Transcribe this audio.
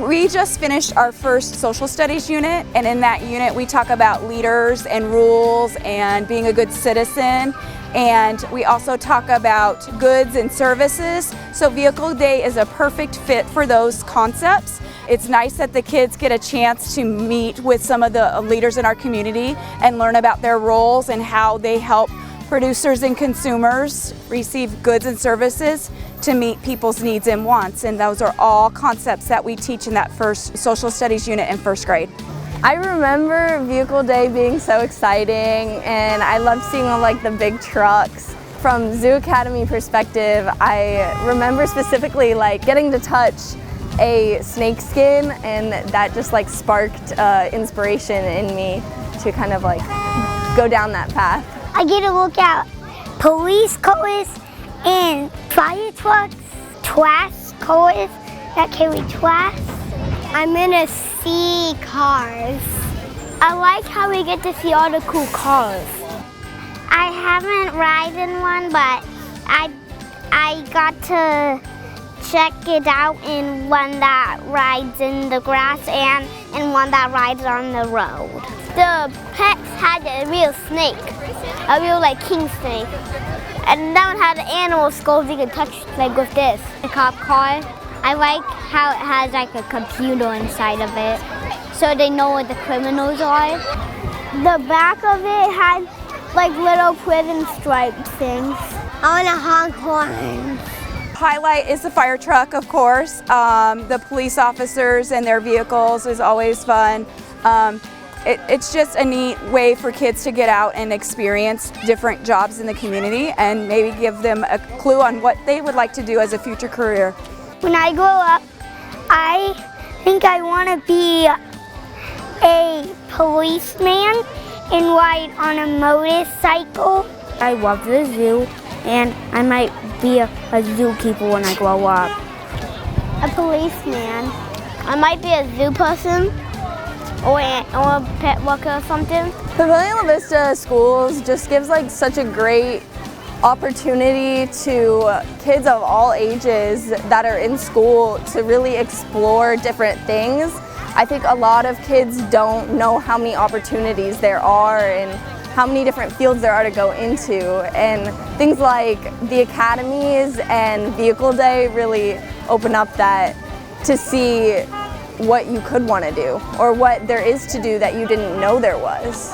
We just finished our first social studies unit, and in that unit we talk about leaders and rules and being a good citizen, and we also talk about goods and services. So Vehicle Day is a perfect fit for those concepts. It's nice that the kids get a chance to meet with some of the leaders in our community and learn about their roles and how they help producers and consumers receive goods and services to meet people's needs and wants, and those are all concepts that we teach in that first social studies unit in first grade. I remember Vehicle Day being so exciting, and I loved seeing like the big trucks. From Zoo Academy perspective, I remember specifically like getting to touch a snake skin, and that just like sparked inspiration in me to kind of like go down that path. I get to look at police cars and fire trucks, trash cars that carry trash. I'm gonna see cars. I like how we get to see all the cool cars. I haven't ridden one, but I got to check it out in one that rides in the grass and one that rides on the road. The pets had a real snake, a real like king snake. And that one had an animal skulls you can touch like with this. The cop car, I like how it has like a computer inside of it, so they know what the criminals are. The back of it had like little prison stripe things. I want a honk horn. Highlight is the fire truck, of course. The police officers and their vehicles is always fun. It's just a neat way for kids to get out and experience different jobs in the community and maybe give them a clue on what they would like to do as a future career. When I grow up, I think I want to be a policeman and ride on a motorcycle. I love the zoo, and I might be a zookeeper when I grow up. A policeman. I might be a zoo person. Or a pet worker or something. Pavilion La Vista Schools just gives like such a great opportunity to kids of all ages that are in school to really explore different things. I think a lot of kids don't know how many opportunities there are and how many different fields there are to go into, and things like the academies and Vehicle Day really open up that to see what you could want to do or what there is to do that you didn't know there was.